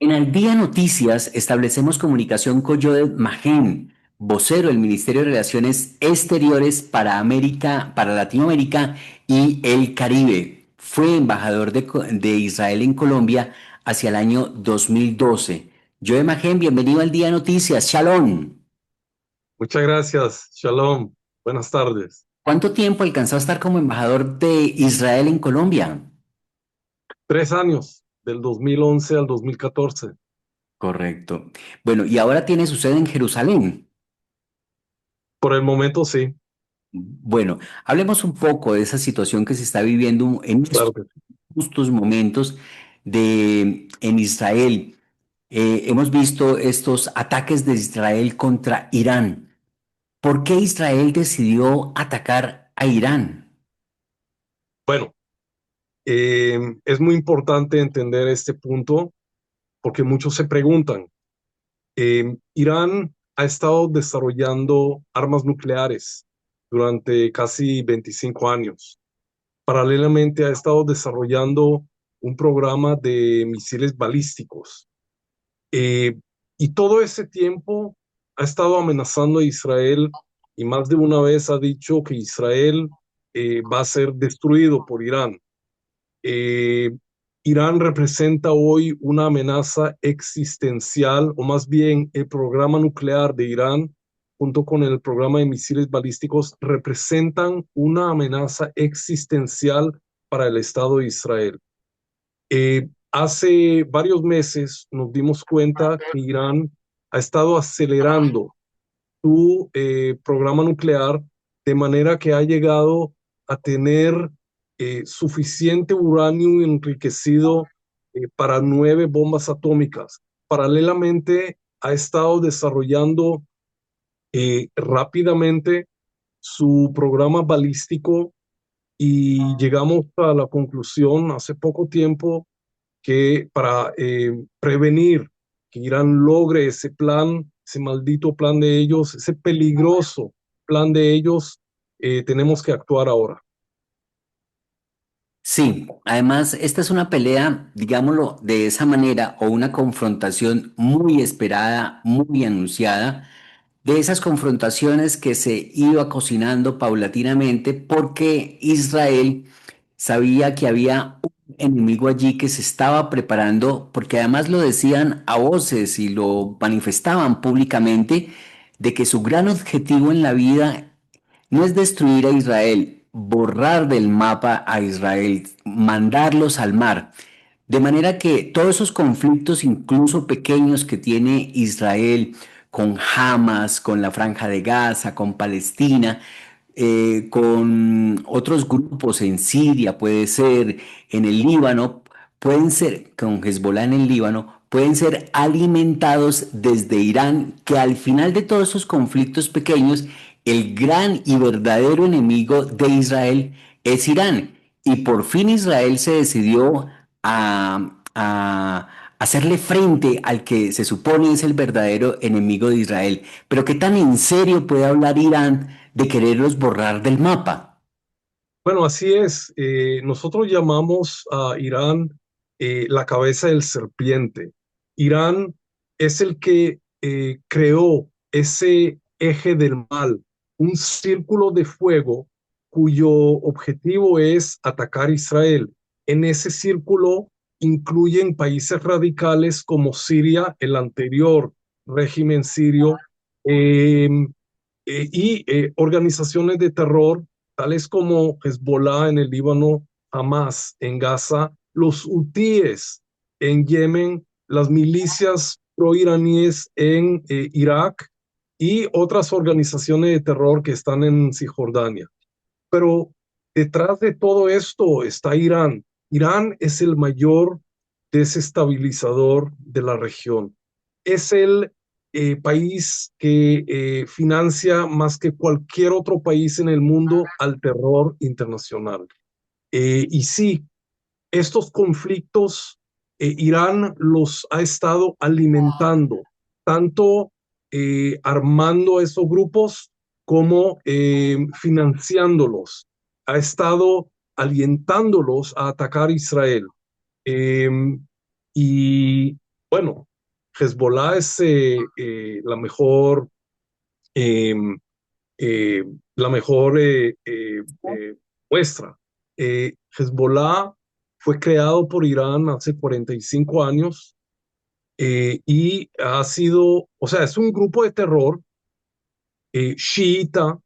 En Al Día Noticias establecemos comunicación con Joel Magen, vocero del Ministerio de Relaciones Exteriores para América, para Latinoamérica y el Caribe. Fue embajador de Israel en Colombia hacia el año 2012. Joel Magen, bienvenido al Día Noticias. Shalom. Muchas gracias. Shalom. Buenas tardes. ¿Cuánto tiempo alcanzó a estar como embajador de Israel en Colombia? 3 años, del 2011 al 2014. Correcto. Bueno, y ahora tiene su sede en Jerusalén. Por el momento sí, Bueno, hablemos un poco de esa situación que se está viviendo en estos claro que sí. justos momentos en Israel. Hemos visto estos ataques de Israel contra Irán. ¿Por qué Israel decidió atacar a Irán? Bueno, es muy importante entender este punto porque muchos se preguntan, Irán ha estado desarrollando armas nucleares durante casi 25 años. Paralelamente ha estado desarrollando un programa de misiles balísticos. Eh, y todo ese tiempo ha estado amenazando a Israel y más de una vez ha dicho que Israel va a ser destruido por Irán. Eh, Irán representa hoy una amenaza existencial, o más bien el programa nuclear de Irán, junto con el programa de misiles balísticos, representan una amenaza existencial para el Estado de Israel. Hace varios meses nos dimos cuenta que Irán ha estado acelerando su programa nuclear de manera que ha llegado a tener suficiente uranio enriquecido para 9 bombas atómicas. Paralelamente, ha estado desarrollando rápidamente su programa balístico y llegamos a la conclusión hace poco tiempo que para prevenir que Irán logre ese plan, ese maldito plan de ellos, ese peligroso plan de ellos, tenemos que actuar ahora. Sí, además esta es una pelea, digámoslo de esa manera, o una confrontación muy esperada, muy anunciada, de esas confrontaciones que se iba cocinando paulatinamente porque Israel sabía que había un enemigo allí que se estaba preparando, porque además lo decían a voces y lo manifestaban públicamente, de que su gran objetivo en la vida no es destruir a Israel, borrar del mapa a Israel, mandarlos al mar. De manera que todos esos conflictos, incluso pequeños, que tiene Israel con Hamas, con la Franja de Gaza, con Palestina, con otros grupos en Siria, puede ser, en el Líbano, pueden ser, con Hezbollah en el Líbano, pueden ser alimentados desde Irán, que al final de todos esos conflictos pequeños, el gran y verdadero enemigo de Israel es Irán. Y por fin Israel se decidió a hacerle frente al que se supone es el verdadero enemigo de Israel. Pero ¿qué tan en serio puede hablar Irán de quererlos borrar del mapa? Bueno, así es. Nosotros llamamos a Irán la cabeza del serpiente. Irán es el que creó ese eje del mal, un círculo de fuego cuyo objetivo es atacar a Israel. En ese círculo incluyen países radicales como Siria, el anterior régimen sirio, eh, y organizaciones de terror tales como Hezbollah en el Líbano, Hamas en Gaza, los hutíes en Yemen, las milicias proiraníes en Irak y otras organizaciones de terror que están en Cisjordania. Pero detrás de todo esto está Irán. Irán es el mayor desestabilizador de la región. Es el país que financia más que cualquier otro país en el mundo al terror internacional. Y sí, estos conflictos, Irán los ha estado alimentando, tanto armando a estos grupos como financiándolos. Ha estado alientándolos a atacar a Israel. Eh, y bueno, Hezbollah es em, eh, la mejor muestra. Hezbollah fue creado por Irán hace 45 años y ha sido, o sea, es un grupo de terror chiita,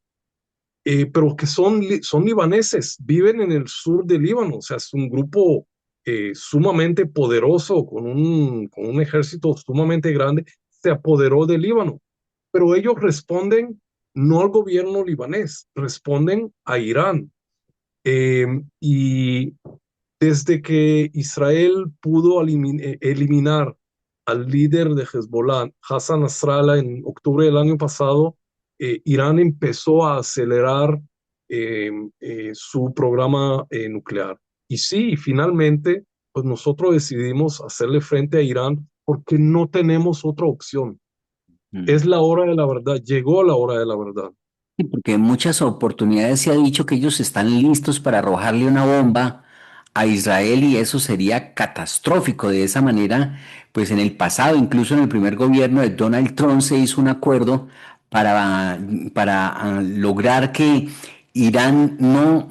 pero que son libaneses, viven en el sur de Líbano, o sea, es un grupo sumamente poderoso, con un ejército sumamente grande, se apoderó de Líbano, pero ellos responden no al gobierno libanés, responden a Irán. Y desde que Israel pudo eliminar al líder de Hezbollah, Hassan Nasrallah, en octubre del año pasado, Irán empezó a acelerar eh, su programa nuclear. Y sí, finalmente, pues nosotros decidimos hacerle frente a Irán porque no tenemos otra opción. Mm. Es la hora de la verdad, llegó la hora de la verdad. Sí, porque en muchas oportunidades se ha dicho que ellos están listos para arrojarle una bomba a Israel y eso sería catastrófico. De esa manera, pues en el pasado, incluso en el primer gobierno de Donald Trump, se hizo un acuerdo para lograr que Irán no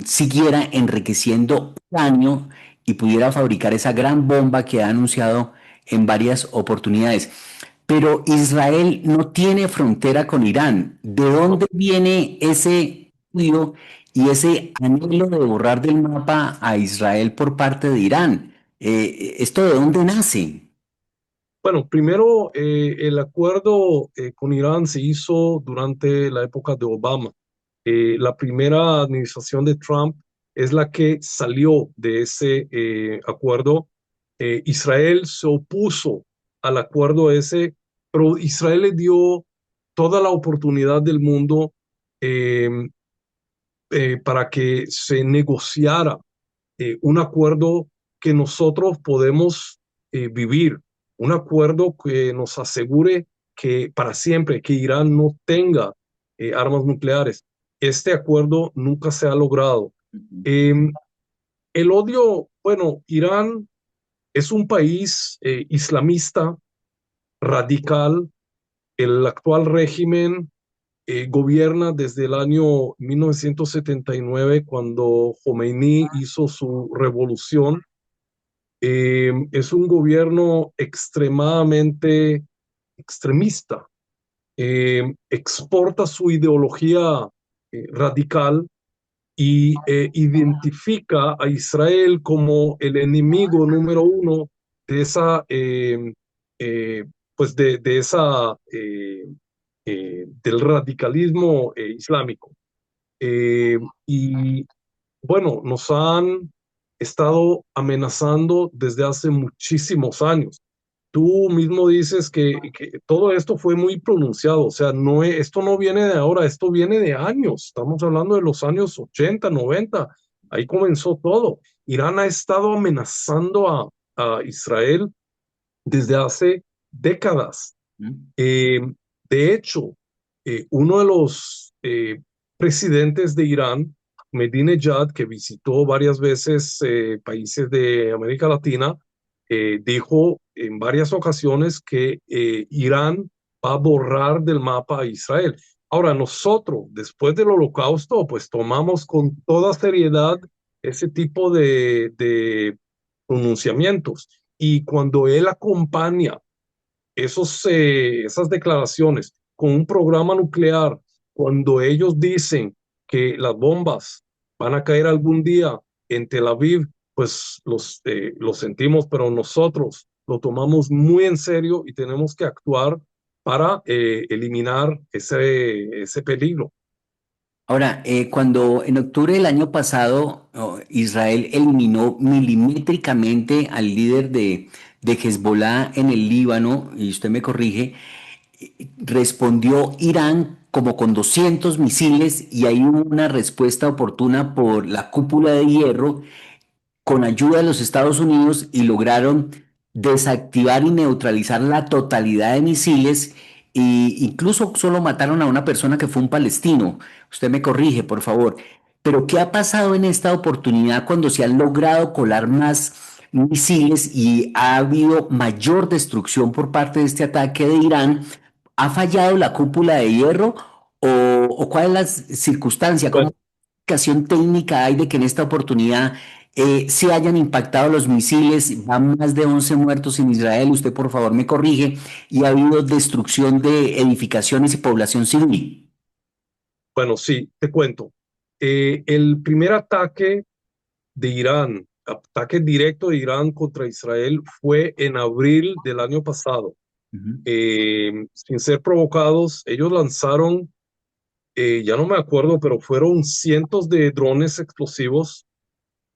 siguiera enriqueciendo uranio y pudiera fabricar esa gran bomba que ha anunciado en varias oportunidades. Pero Israel no tiene frontera con Irán. ¿De ¿No? dónde viene ese odio y ese anhelo de borrar del mapa a Israel por parte de Irán? ¿Esto de dónde nace? Bueno, primero, el acuerdo con Irán se hizo durante la época de Obama. La primera administración de Trump es la que salió de ese acuerdo. Israel se opuso al acuerdo ese, pero Israel le dio toda la oportunidad del mundo eh, para que se negociara un acuerdo que nosotros podemos vivir, un acuerdo que nos asegure que para siempre, que Irán no tenga armas nucleares. Este acuerdo nunca se ha logrado. Eh, el odio, bueno, Irán es un país islamista radical. El actual régimen gobierna desde el año 1979, cuando Khomeini hizo su revolución. Es un gobierno extremadamente extremista. Exporta su ideología radical y identifica a Israel como el enemigo número uno de esa, eh, pues de esa, del radicalismo islámico. Y bueno, nos han estado amenazando desde hace muchísimos años. Tú mismo dices que todo esto fue muy pronunciado, o sea, esto no viene de ahora, esto viene de años. Estamos hablando de los años 80, 90, ahí comenzó todo. Irán ha estado amenazando a Israel desde hace décadas. ¿Mm? Eh, de hecho, uno de los presidentes de Irán, Ahmadinejad, que visitó varias veces países de América Latina, dijo en varias ocasiones que Irán va a borrar del mapa a Israel. Ahora, nosotros, después del Holocausto, pues tomamos con toda seriedad ese tipo de pronunciamientos. Y cuando él acompaña esas declaraciones con un programa nuclear, cuando ellos dicen que las bombas van a caer algún día en Tel Aviv, pues lo sentimos, pero nosotros lo tomamos muy en serio y tenemos que actuar para eliminar ese peligro. Ahora, cuando en octubre del año pasado Israel eliminó milimétricamente al líder de Hezbollah en el Líbano, y usted me corrige, respondió Irán como con 200 misiles y hay una respuesta oportuna por la cúpula de hierro con ayuda de los Estados Unidos y lograron desactivar y neutralizar la totalidad de misiles e incluso solo mataron a una persona que fue un palestino. Usted me corrige, por favor. Pero ¿qué ha pasado en esta oportunidad cuando se han logrado colar más misiles y ha habido mayor destrucción por parte de este ataque de Irán. ¿Ha fallado la cúpula de hierro o cuál es la circunstancia? ¿Cómo Bueno, explicación técnica hay de que en esta oportunidad se hayan impactado los misiles? Van más de 11 muertos en Israel, usted por favor me corrige, y ha habido destrucción de edificaciones y población civil. bueno, sí, te cuento. El primer ataque de Irán, ataque directo de Irán contra Israel fue en abril del año pasado. Ujú, Sin ser provocados, ellos lanzaron, ya no me acuerdo, pero fueron cientos de drones explosivos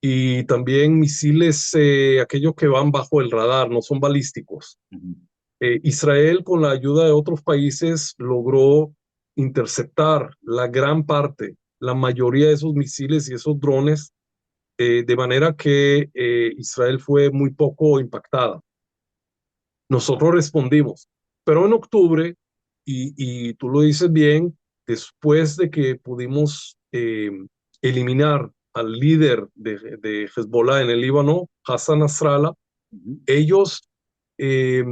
y también misiles, aquellos que van bajo el radar, no son balísticos. ujú, Israel, con la ayuda de otros países, logró interceptar la gran parte, la mayoría de esos misiles y esos drones, de manera que Israel fue muy poco impactada. Nosotros respondimos, pero en octubre, y tú lo dices bien, después de que pudimos eliminar al líder de Hezbollah en el Líbano, Hassan Nasrallah, ujú, ellos eh,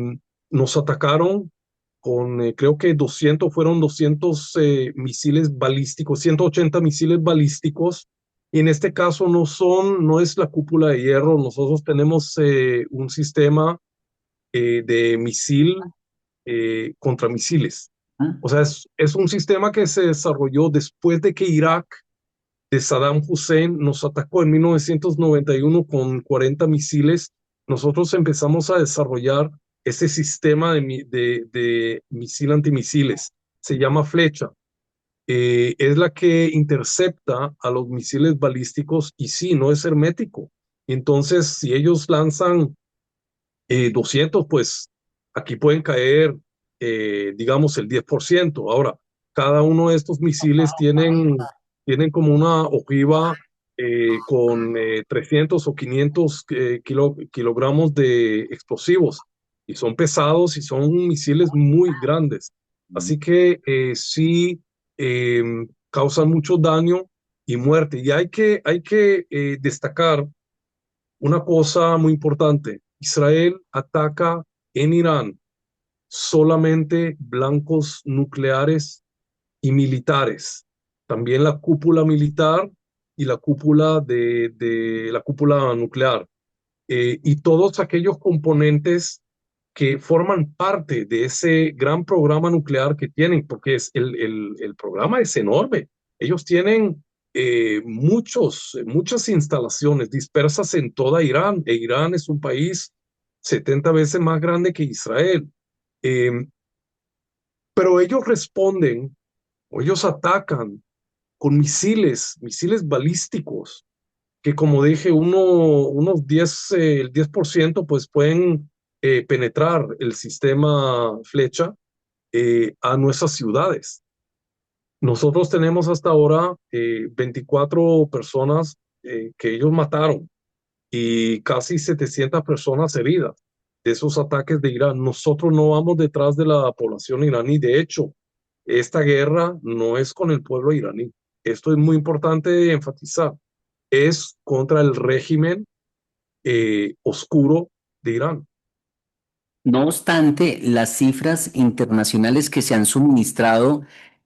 nos atacaron con, creo que 200, fueron 200 misiles balísticos, 180 misiles balísticos. Y en este caso no es la cúpula de hierro, nosotros tenemos un sistema de misil contra misiles. ujú. O sea, es un sistema que se desarrolló después de que Irak de Saddam Hussein nos atacó en 1991 con 40 misiles. Nosotros empezamos a desarrollar ese sistema de misil antimisiles. Se llama Flecha. Es la que intercepta a los misiles balísticos y sí, no es hermético. Entonces, si ellos lanzan 200, pues aquí pueden caer, digamos, el 10%. Ahora, cada uno de estos misiles tienen como una ojiva con 300 o 500 kilogramos de explosivos y son pesados y son misiles muy grandes. Así que sí eh, causan mucho daño y muerte. Y hay que destacar una cosa muy importante. Israel ataca en Irán solamente blancos nucleares y militares. También la cúpula militar y la cúpula de la cúpula nuclear. Y todos aquellos componentes que forman parte de ese gran programa nuclear que tienen, porque el programa es enorme. Ellos tienen muchas instalaciones dispersas en toda Irán, e Irán es un país 70 veces más grande que Israel. Eh, pero ellos responden, o ellos atacan con misiles balísticos, que como dije, unos 10, el 10% pues pueden penetrar el sistema Flecha a nuestras ciudades. Nosotros tenemos hasta ahora 24 personas que ellos mataron y casi 700 personas heridas de esos ataques de Irán. Nosotros no vamos detrás de la población iraní. De hecho, esta guerra no es con el pueblo iraní. Esto es muy importante enfatizar. Es contra el régimen oscuro de Irán. No obstante, las cifras internacionales que se han suministrado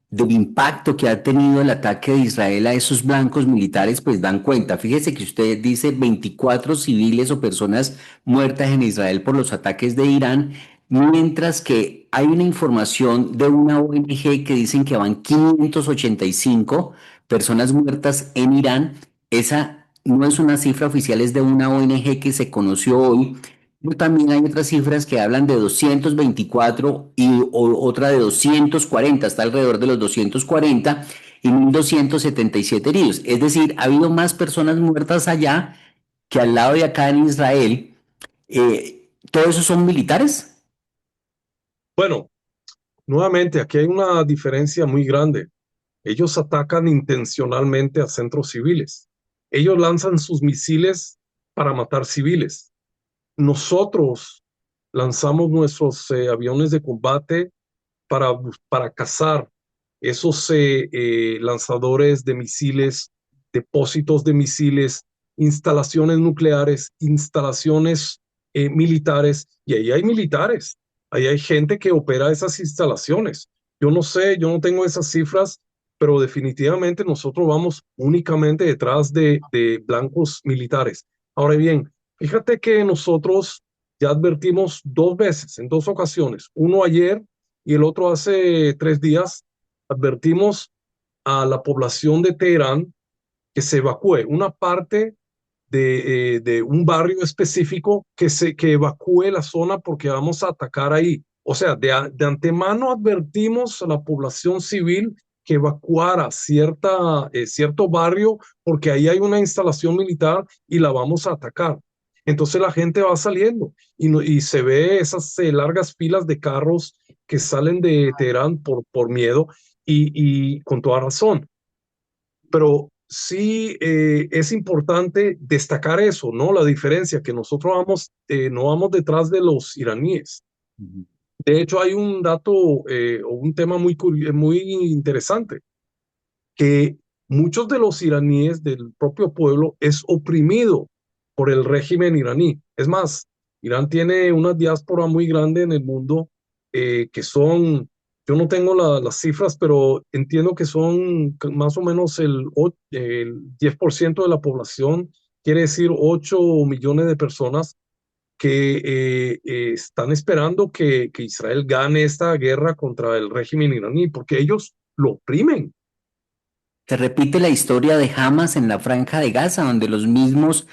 del impacto que ha tenido el ataque de Israel a esos blancos militares, pues dan cuenta. Fíjese que usted dice 24 civiles o personas muertas en Israel por los ataques de Irán, mientras que hay una información de una ONG que dicen que van 585 personas muertas en Irán. Esa no es una cifra oficial, es de una ONG que se conoció hoy. Pero también hay otras cifras que hablan de 224 y otra de 240, está alrededor de los 240 y 1.277 heridos. Es decir, ha habido más personas muertas allá que al lado de acá en Israel. ¿Todo eso son militares? Bueno, nuevamente, aquí hay una diferencia muy grande. Ellos atacan intencionalmente a centros civiles. Ellos lanzan sus misiles para matar civiles. Nosotros lanzamos nuestros aviones de combate para cazar esos lanzadores de misiles, depósitos de misiles instalaciones nucleares, instalaciones militares, y ahí hay militares, ahí hay gente que opera esas instalaciones. Yo no sé, yo no tengo esas cifras, pero definitivamente nosotros vamos únicamente detrás de blancos militares. Ahora bien, fíjate que nosotros ya advertimos dos veces, en dos ocasiones, uno ayer y el otro hace 3 días, advertimos a la población de Teherán que se evacúe una parte de un barrio específico, que evacúe la zona porque vamos a atacar ahí. O sea, de antemano advertimos a la población civil que evacuara cierto barrio porque ahí hay una instalación militar y la vamos a atacar. Entonces la gente va saliendo y se ve esas largas filas de carros que salen de Teherán por miedo y con toda razón. Pero sí es importante destacar eso, ¿no? La diferencia, que nosotros no vamos detrás de los iraníes. Ujú. De hecho, hay un dato o un tema muy interesante, que muchos de los iraníes del propio pueblo es oprimido por el régimen iraní. Es más, Irán tiene una diáspora muy grande en el mundo, que son, yo no tengo las cifras, pero entiendo que son más o menos el 10% de la población, quiere decir 8 millones de personas que están esperando que Israel gane esta guerra contra el régimen iraní, porque ellos lo oprimen. Se repite la historia de Hamas en la Franja de Gaza, donde los mismos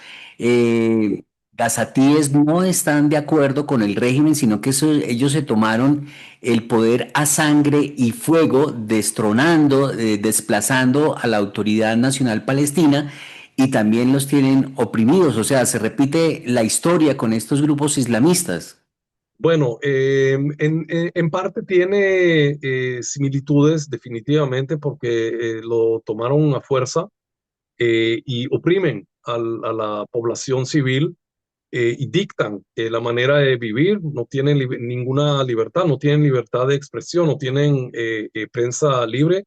gazatíes no están de acuerdo con el régimen, sino que ellos se tomaron el poder a sangre y fuego, destronando, desplazando a la Autoridad Nacional Palestina y también los tienen oprimidos. O sea, se repite la historia con estos grupos islamistas. Bueno, en parte tiene similitudes definitivamente porque lo tomaron a fuerza y oprimen a la población civil y dictan la manera de vivir, no tienen ninguna libertad, no tienen libertad de expresión, no tienen prensa libre.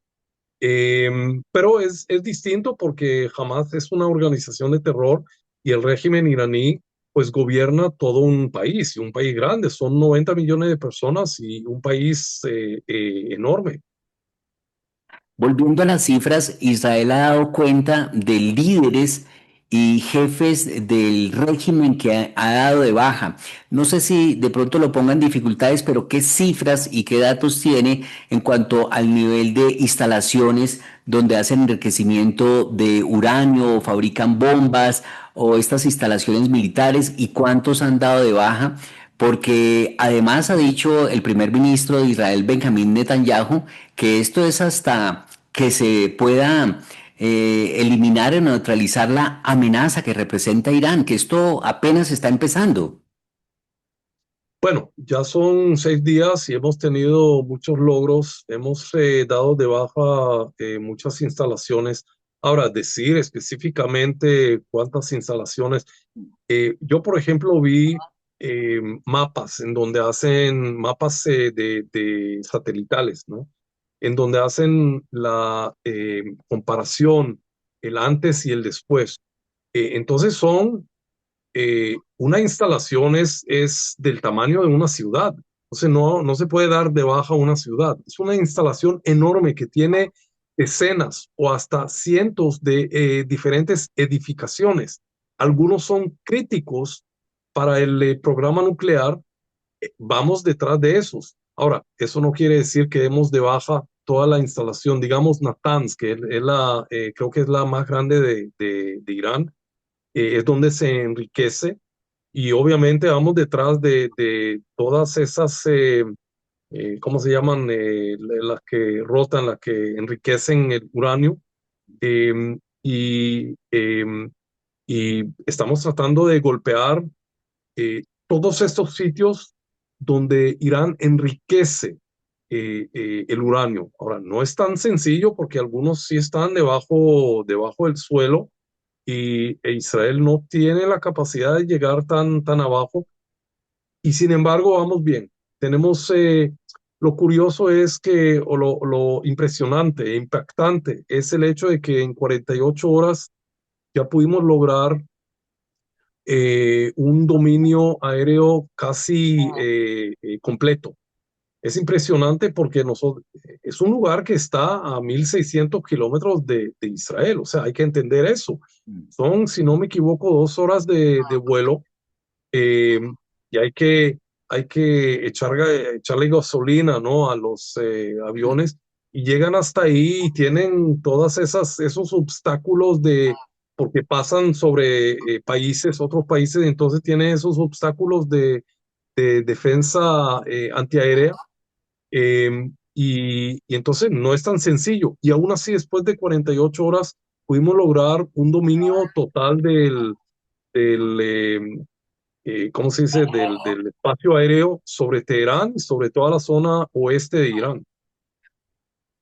Pero es distinto porque Hamas es una organización de terror y el régimen iraní pues gobierna todo un país, y un país grande, son 90 millones de personas y un país enorme. Volviendo a las cifras, Israel ha dado cuenta de líderes y jefes del régimen que ha dado de baja. No sé si de pronto lo pongan dificultades, pero ¿qué cifras y qué datos tiene en cuanto al nivel de instalaciones donde hacen enriquecimiento de uranio o fabrican bombas o estas instalaciones militares y cuántos han dado de baja? Porque además ha dicho el primer ministro de Israel, Benjamín Netanyahu, que esto es hasta que se pueda eliminar o neutralizar la amenaza que representa Irán, que esto apenas está empezando. Bueno, ya son 6 días y hemos tenido muchos logros, hemos dado de baja muchas instalaciones. Ahora, decir específicamente cuántas instalaciones, yo por ejemplo vi mapas en donde hacen mapas de satelitales, ¿no? En donde hacen la comparación, el antes y el después. Entonces una instalación es del tamaño de una ciudad. Entonces no se puede dar de baja una ciudad. Es una instalación enorme que tiene decenas o hasta cientos de diferentes edificaciones. Algunos son críticos para el programa nuclear. Vamos detrás de esos. Ahora, eso no quiere decir que demos de baja toda la instalación. Digamos Natanz, que creo que es la más grande de Irán, es donde se enriquece, y obviamente vamos detrás de todas esas, ¿cómo se llaman? Las que rotan, las que enriquecen el uranio. em, y, em, y estamos tratando de golpear todos estos sitios donde Irán enriquece el uranio. Ahora, no es tan sencillo porque algunos sí están debajo del suelo, e Israel no tiene la capacidad de llegar tan abajo, y sin embargo vamos bien. Tenemos, lo curioso es que, o lo impresionante e impactante, es el hecho de que en 48 horas ya pudimos lograr un dominio aéreo casi completo. Es impresionante porque es un lugar que está a 1.600 kilómetros de Israel, o sea, hay que entender eso. Son, si no me equivoco, 2 horas de vuelo, eh, y hay que echarle gasolina, ¿no? A los aviones, y llegan hasta ahí y tienen esos obstáculos porque pasan sobre otros países, entonces tienen esos obstáculos de defensa antiaérea, y entonces no es tan sencillo. Y aún así, después de 48 horas, pudimos lograr un dominio total del ¿cómo se dice?, del espacio aéreo sobre Teherán y sobre toda la zona oeste de Irán.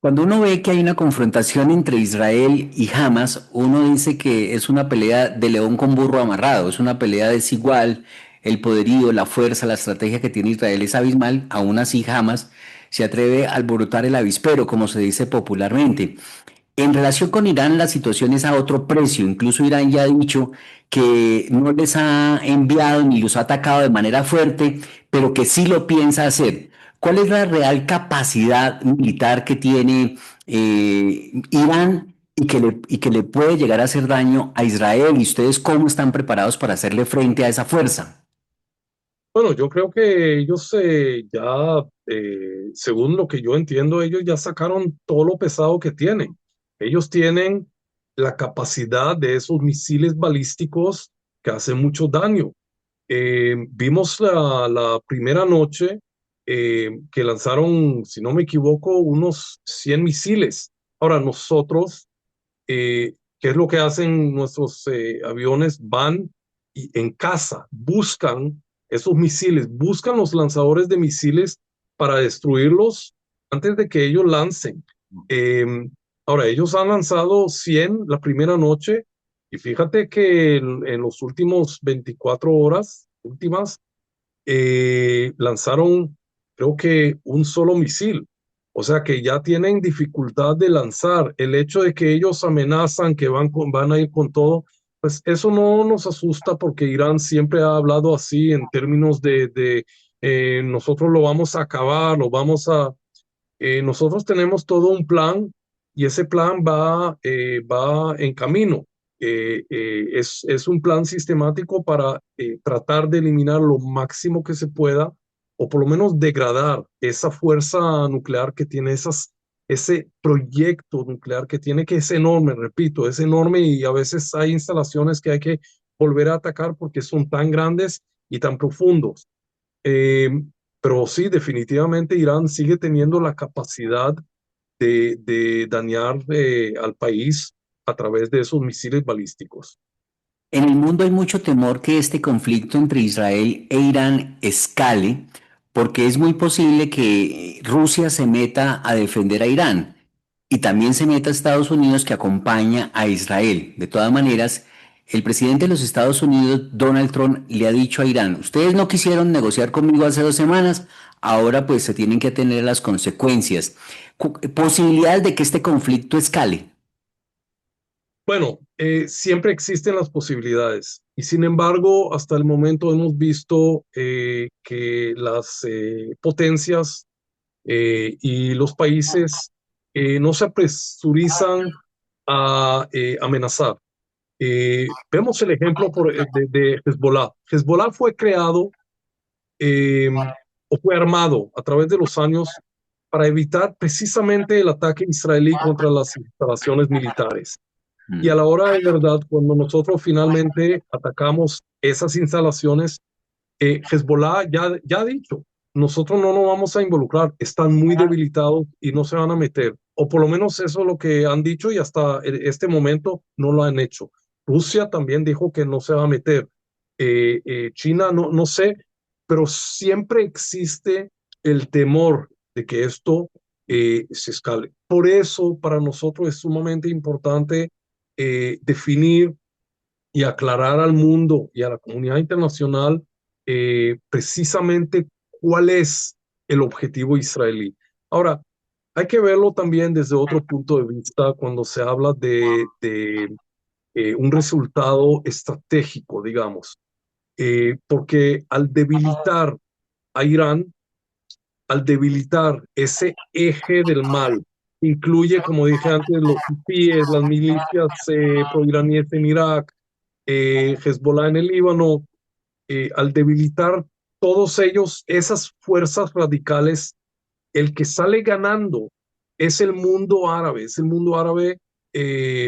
Cuando uno ve que hay una confrontación entre Israel y Hamas, uno dice que es una pelea de león con burro amarrado, es una pelea desigual, el poderío, la fuerza, la estrategia que tiene Israel es abismal, aún así Hamas se atreve a alborotar el avispero, como se dice popularmente. En relación con Irán, la situación es a otro precio. Incluso Irán ya ha dicho que no les ha enviado ni los ha atacado de manera fuerte, pero que sí lo piensa hacer. ¿Cuál es la real capacidad militar que tiene Irán y que le puede llegar a hacer daño a Israel? ¿Y ustedes cómo están preparados para hacerle frente a esa fuerza? Bueno, yo creo que ellos ya, según lo que yo entiendo, ellos ya sacaron todo lo pesado que tienen. Ellos tienen la capacidad de esos misiles balísticos que hacen mucho daño. Vimos la primera noche que lanzaron, si no me equivoco, unos 100 misiles. Ahora, nosotros, ¿qué es lo que hacen nuestros aviones? Van y en casa buscan esos misiles, buscan los lanzadores de misiles para destruirlos antes de que ellos lancen. Eh, Ahora, ellos han lanzado 100 la primera noche, y fíjate que en los últimos 24 horas últimas lanzaron, creo que un solo misil. O sea que ya tienen dificultad de lanzar. El hecho de que ellos amenazan que van a ir con todo, pues eso no nos asusta, porque Irán siempre ha hablado así en términos de nosotros lo vamos a acabar, nosotros tenemos todo un plan, y ese plan va en camino. Es un plan sistemático para tratar de eliminar lo máximo que se pueda, o por lo menos degradar esa fuerza nuclear que tiene, ese proyecto nuclear que tiene, que es enorme, repito, es enorme, y a veces hay instalaciones que hay que volver a atacar porque son tan grandes y tan profundos. Eh, pero sí, definitivamente Irán sigue teniendo la capacidad de dañar al país a través de esos misiles balísticos. En el mundo hay mucho temor que este conflicto entre Israel e Irán escale, porque es muy posible que Rusia se meta a defender a Irán y también se meta a Estados Unidos, que acompaña a Israel. De todas maneras, el presidente de los Estados Unidos, Donald Trump, le ha dicho a Irán: ustedes no quisieron negociar conmigo hace 2 semanas, ahora pues se tienen que tener las consecuencias. Posibilidades de que este conflicto escale. Bueno, siempre existen las posibilidades, y sin embargo, hasta el momento hemos visto que las potencias y los países no se apresurizan a amenazar. Vemos el ejemplo de Hezbollah. Hezbollah fue creado eh, o fue armado a través de los años para evitar precisamente el ataque israelí contra las instalaciones militares. Y a Mm. la hora de verdad, cuando nosotros finalmente atacamos esas instalaciones, Hezbollah ya ha dicho: nosotros no nos vamos a involucrar, están muy debilitados y no se van a meter. O por lo menos eso es lo que han dicho, y hasta este momento no lo han hecho. Rusia también dijo que no se va a meter. China, no sé, pero siempre existe el temor de que esto se escale. Por eso, para nosotros es sumamente importante definir y aclarar al mundo y a la comunidad internacional precisamente cuál es el objetivo israelí. Ahora, hay que verlo también desde otro punto de vista cuando se habla un resultado estratégico, digamos, porque al debilitar a Irán, al debilitar ese eje del mal, incluye, como dije antes, los hutíes, las milicias proiraníes en Irak, Hezbollah en el Líbano, al debilitar todos ellos, esas fuerzas radicales, el que sale ganando es el mundo árabe, es el mundo árabe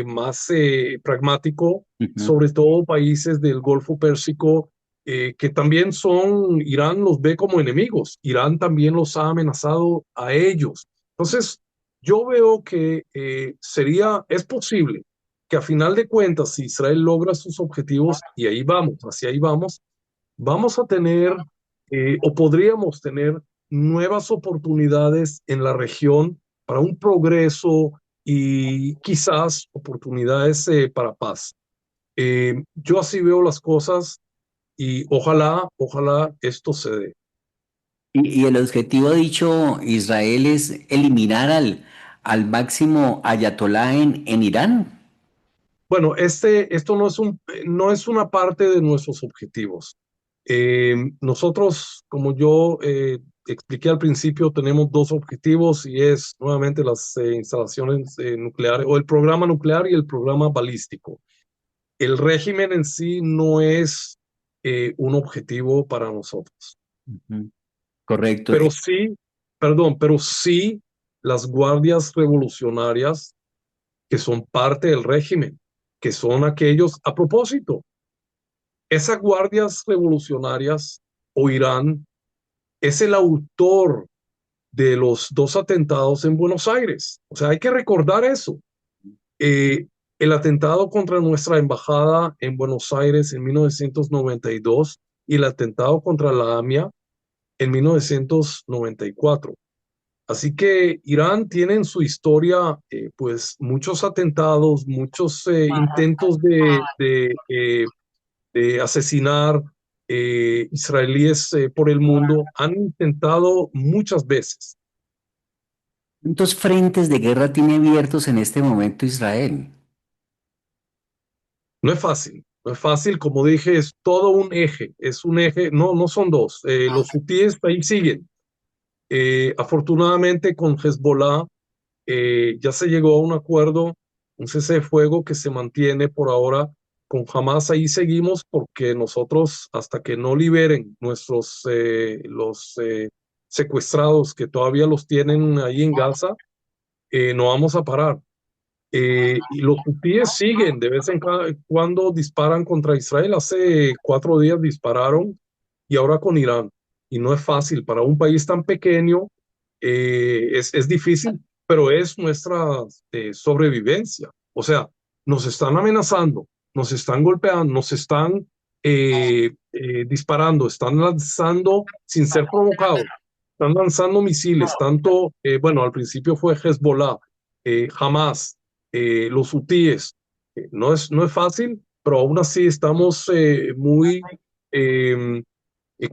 más pragmático, Ujú. sobre todo países del Golfo Pérsico, que también son, Irán los ve como enemigos, Irán también los ha amenazado a ellos. Entonces, yo veo que es posible que a final de cuentas, si Israel logra sus objetivos, y ahí vamos, hacia ahí vamos a tener o podríamos tener nuevas oportunidades en la región para un progreso y quizás oportunidades para paz. Yo así veo las cosas y ojalá esto se dé. Y el objetivo dicho Israel es eliminar al máximo ayatolá en Irán. Bueno, esto no es una parte de nuestros objetivos. Nosotros, como yo expliqué al principio, tenemos dos objetivos y es nuevamente las instalaciones nucleares o el programa nuclear y el programa balístico. El régimen en sí no es un objetivo para nosotros, Ujú. Correcto. pero sí, perdón, pero sí las guardias revolucionarias que son parte del régimen, que son aquellos, a propósito, esas guardias revolucionarias o Irán es el autor de los dos atentados en Buenos Aires. O sea, hay que recordar eso. Eh, el atentado contra nuestra embajada en Buenos Aires en 1992 y el atentado contra la AMIA en 1994. Así que Irán tiene en su historia pues muchos atentados, muchos intentos de asesinar israelíes por el mundo. Han intentado muchas veces. ¿Cuántos frentes de guerra tiene abiertos en este momento Israel? No es fácil, no es fácil, como dije, es todo un eje, es un eje, no, no son dos. Los hutíes ahí siguen. Afortunadamente con Hezbollah ya se llegó a un acuerdo, un cese de fuego que se mantiene por ahora. Con Hamas ahí seguimos porque nosotros, hasta que no liberen los secuestrados que todavía los tienen ahí en Gaza, no vamos a parar. Y los hutíes siguen, de vez en cuando disparan contra Israel. Hace 4 días dispararon y ahora con Irán. Y no es fácil para un país tan pequeño, es difícil, pero es nuestra sobrevivencia. O sea, nos están amenazando, nos están golpeando, nos están disparando, están lanzando sin ser provocados, están lanzando misiles, tanto, bueno, al principio fue Hezbollah, Hamas, los hutíes. No es fácil, pero aún así estamos eh,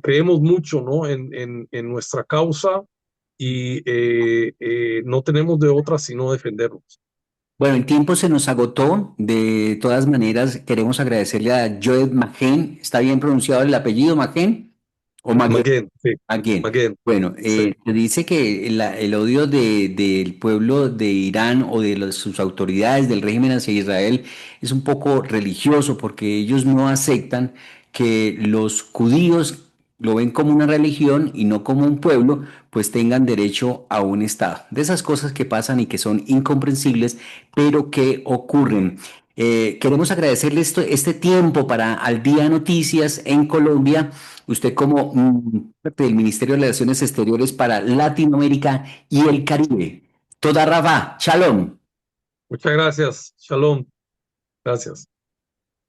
creemos mucho, ¿no? en nuestra causa y no tenemos de otra sino defendernos. Bueno, el tiempo se nos agotó. De todas maneras, queremos agradecerle a Joed Magén. ¿Está bien pronunciado el apellido Magén? ¿O Maguen? Maguen, sí, Maguen. Maguen, Bueno, sí. se dice que el odio del pueblo de Irán o de sus autoridades del régimen hacia Israel es un poco religioso porque ellos no aceptan que los judíos lo ven como una religión y no como un pueblo, pues tengan derecho a un Estado. De esas cosas que pasan y que son incomprensibles, pero que ocurren. Queremos agradecerle este tiempo para Al Día Noticias en Colombia. Usted como parte del Ministerio de Relaciones Exteriores para Latinoamérica y el Caribe. Toda Rabá, Shalom. Muchas gracias. Shalom. Gracias.